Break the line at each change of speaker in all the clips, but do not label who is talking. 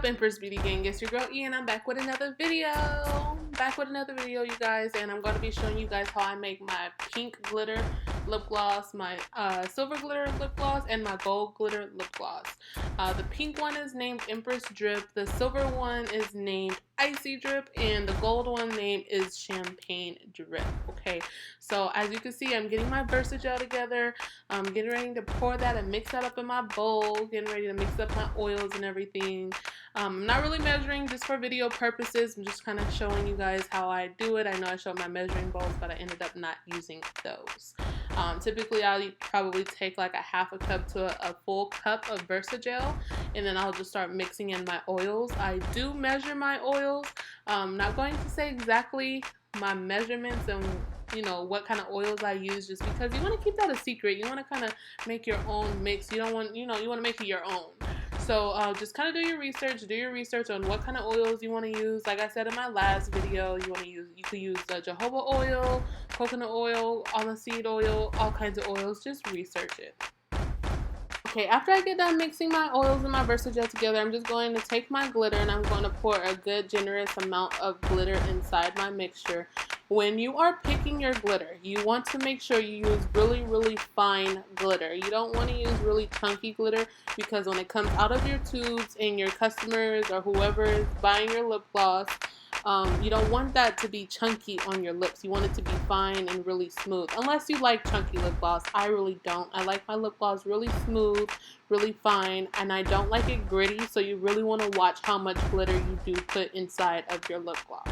up, Empress Beauty Gang? It's your girl E, and I'm back with another video. You guys, and I'm going to be showing you guys how I make my pink glitter lip gloss, my silver glitter lip gloss, and my gold glitter lip gloss. The pink one is named Empress Drip, the silver one is named Icy Drip, and the gold one name is Champagne Drip. Okay, so as you can see, I'm getting my VersaGel together. I'm getting ready to pour that and mix that up in my bowl, getting ready to mix up my oils and everything. I'm not really measuring, just for video purposes. I'm just kind of showing you guys how I do it. I know I showed my measuring bowls, but I ended up not using those. Typically, I'll probably take like a half a cup to a full cup of VersaGel, and then I'll just start mixing in my oils. I do measure my oils. I'm not going to say exactly my measurements and what kind of oils I use, just because you want to keep that a secret. You want to kind of make your own mix. You don't want, you want to make it your own. So just kind of do your research on what kind of oils you want to use. Like I said in my last video, you could use jojoba oil, coconut oil, almond seed oil, all kinds of oils. Just research it. Okay, after I get done mixing my oils and my VersaGel together, I'm just going to take my glitter and I'm going to pour a good generous amount of glitter inside my mixture. When you are picking your glitter, you want to make sure you use really fine glitter. You don't want to use really chunky glitter, because when it comes out of your tubes and your customers or whoever is buying your lip gloss, you don't want that to be chunky on your lips. You want it to be fine and really smooth. Unless you like chunky lip gloss. I really don't. I like my lip gloss really smooth, really fine, and I don't like it gritty, so you really want to watch how much glitter you do put inside of your lip gloss.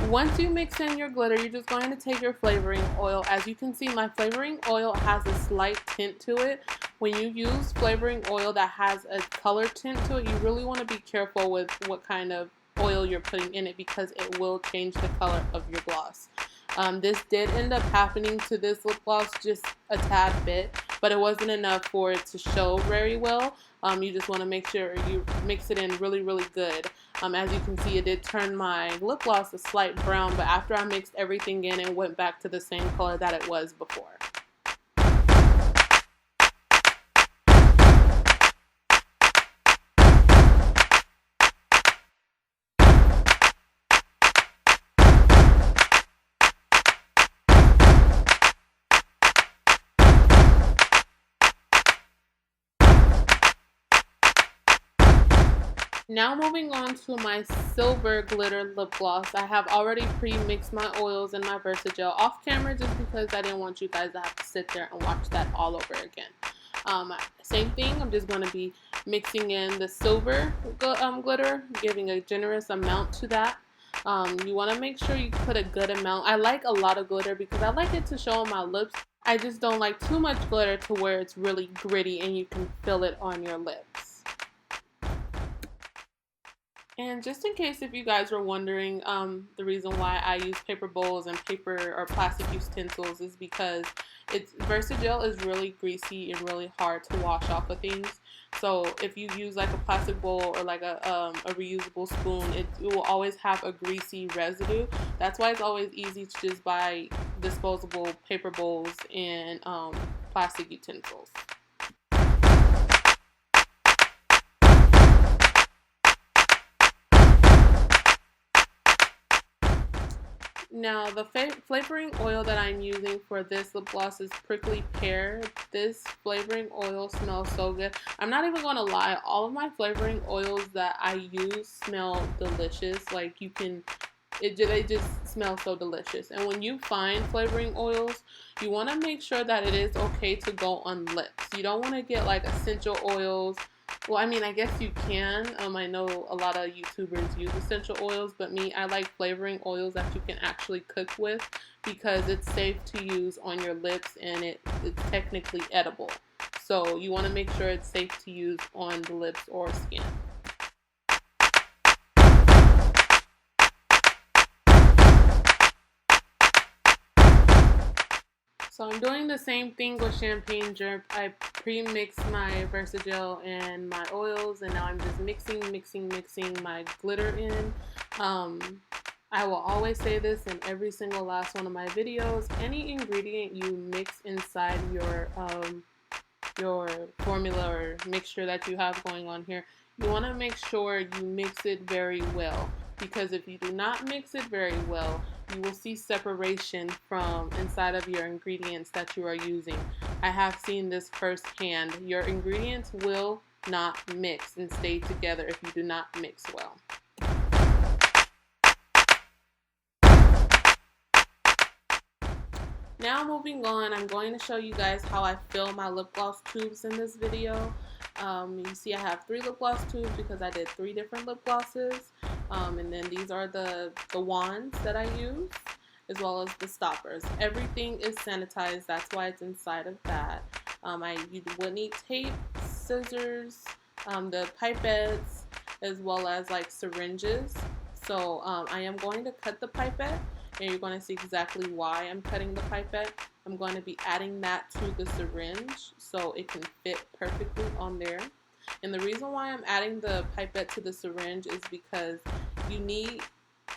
Once you mix in your glitter, you're just going to take your flavoring oil. As you can see, my flavoring oil has a slight tint to it. When you use flavoring oil that has a color tint to it, you really want to be careful with what kind of oil you're putting in it, because it will change the color of your gloss. This did end up happening to this lip gloss just a tad bit, but it wasn't enough for it to show very well. You just want to make sure you mix it in really good. As you can see, it did turn my lip gloss a slight brown, but after I mixed everything in, it went back to the same color that it was before. Now moving on to my silver glitter lip gloss. I have already pre-mixed my oils and my VersaGel off camera, just because I didn't want you guys to have to sit there and watch that all over again. Same thing, I'm just going to be mixing in the silver glitter, giving a generous amount to that. You want to make sure you put a good amount. I like a lot of glitter because I like it to show on my lips. I just don't like too much glitter to where it's really gritty and you can feel it on your lips. And just in case if you guys were wondering, the reason why I use paper bowls and paper or plastic utensils is because VersaGel is really greasy and really hard to wash off of things. So if you use like a plastic bowl or like a reusable spoon, it will always have a greasy residue. That's why it's always easy to just buy disposable paper bowls and plastic utensils. Now, the flavoring oil that I'm using for this lip gloss is Prickly Pear. This flavoring oil smells so good. I'm not even going to lie, all of my flavoring oils that I use smell delicious. Like they just smell so delicious. And when you find flavoring oils, you want to make sure that it is okay to go on lips. You don't want to get like essential oils. Well, I mean, I guess you can. I know a lot of YouTubers use essential oils, but I like flavoring oils that you can actually cook with, because it's safe to use on your lips and it's technically edible. So you want to make sure it's safe to use on the lips or skin. So I'm doing the same thing with Champagne Drip. I pre-mix my Versagel and my oils, and now I'm just mixing my glitter in. I will always say this in every single last one of my videos. Any ingredient you mix inside your formula or mixture that you have going on here, you want to make sure you mix it very well, because if you do not mix it very well, you will see separation from inside of your ingredients that you are using. I have seen this firsthand. Your ingredients will not mix and stay together if you do not mix well. Now moving on, I'm going to show you guys how I fill my lip gloss tubes in this video. You see I have 3 lip gloss tubes because I did 3 different lip glosses. And then these are the wands that I use, as well as the stoppers. Everything is sanitized, that's why it's inside of that. You would need tape, scissors, the pipettes, as well as like syringes. So I am going to cut the pipette, and you're going to see exactly why I'm cutting the pipette. I'm going to be adding that to the syringe so it can fit perfectly on there. And the reason why I'm adding the pipette to the syringe is because you need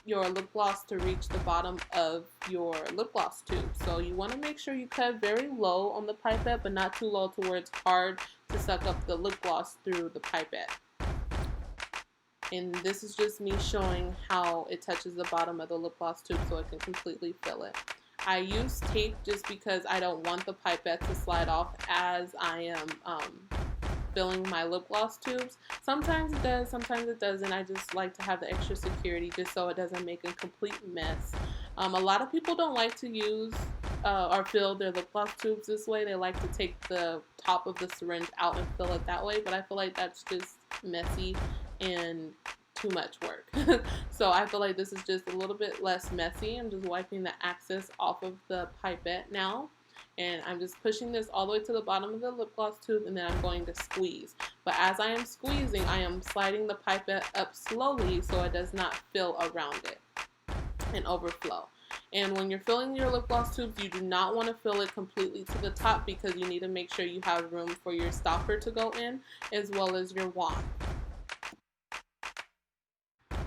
your lip gloss to reach the bottom of your lip gloss tube. So you want to make sure you cut very low on the pipette, but not too low to where it's hard to suck up the lip gloss through the pipette. And this is just me showing how it touches the bottom of the lip gloss tube so it can completely fill it. I use tape just because I don't want the pipette to slide off as I am filling my lip gloss tubes. Sometimes it does, sometimes it doesn't. I just like to have the extra security just so it doesn't make a complete mess. A lot of people don't like to use or fill their lip gloss tubes this way. They like to take the top of the syringe out and fill it that way, but I feel like that's just messy and too much work. So I feel like this is just a little bit less messy. I'm just wiping the excess off of the pipette now, and I'm just pushing this all the way to the bottom of the lip gloss tube, and then I'm going to squeeze. But as I am squeezing, I am sliding the pipette up slowly so it does not fill around it and overflow. And when you're filling your lip gloss tubes, you do not want to fill it completely to the top, because you need to make sure you have room for your stopper to go in, as well as your wand.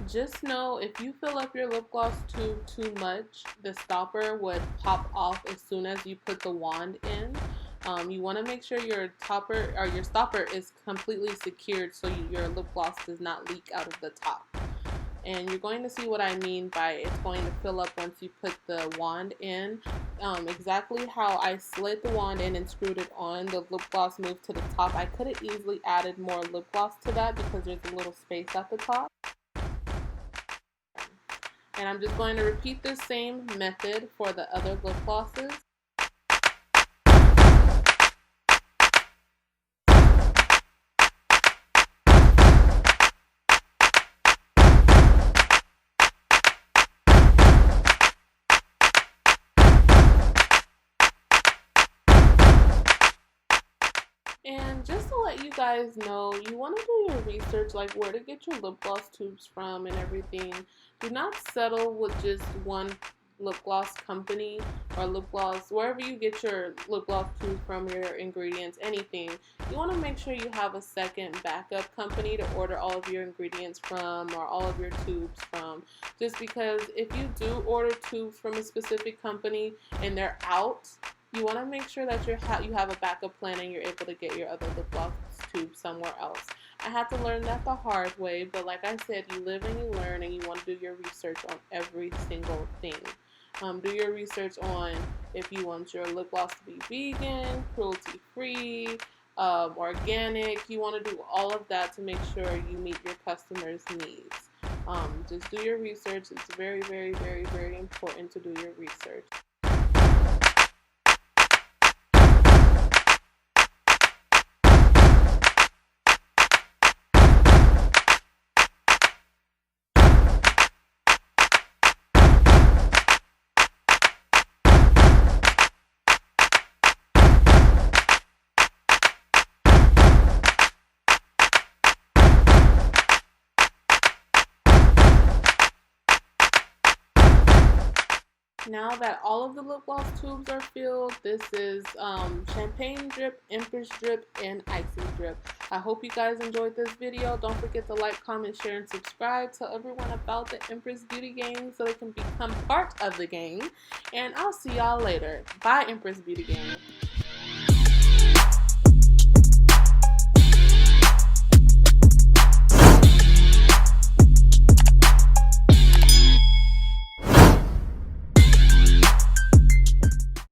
Just know if you fill up your lip gloss tube too much, the stopper would pop off as soon as you put the wand in. You want to make sure your topper or your stopper is completely secured so your lip gloss does not leak out of the top. And you're going to see what I mean by it's going to fill up once you put the wand in. Exactly how I slid the wand in and screwed it on, the lip gloss moved to the top. I could have easily added more lip gloss to that because there's a little space at the top. And I'm just going to repeat the same method for the other lip glosses. And just to let you guys know, you want to do your research, like where to get your lip gloss tubes from and everything. Do not settle with just one lip gloss company or lip gloss, wherever you get your lip gloss tubes from, your ingredients, anything. You want to make sure you have a second backup company to order all of your ingredients from or all of your tubes from. Just because if you do order tubes from a specific company and they're out, you want to make sure that you have a backup plan and you're able to get your other lip gloss tube somewhere else. I had to learn that the hard way, but like I said, you live and you learn, and you want to do your research on every single thing. Do your research on if you want your lip gloss to be vegan, cruelty-free, organic. You want to do all of that to make sure you meet your customers' needs. Just do your research. It's very, very, very, very important to do your research. Now that all of the lip gloss tubes are filled, this is champagne drip, Empress drip, and icy drip. I hope you guys enjoyed this video. Don't forget to like, comment, share, and subscribe. Tell everyone about the Empress Beauty Gang so they can become part of the gang. And I'll see y'all later. Bye, Empress Beauty Gang.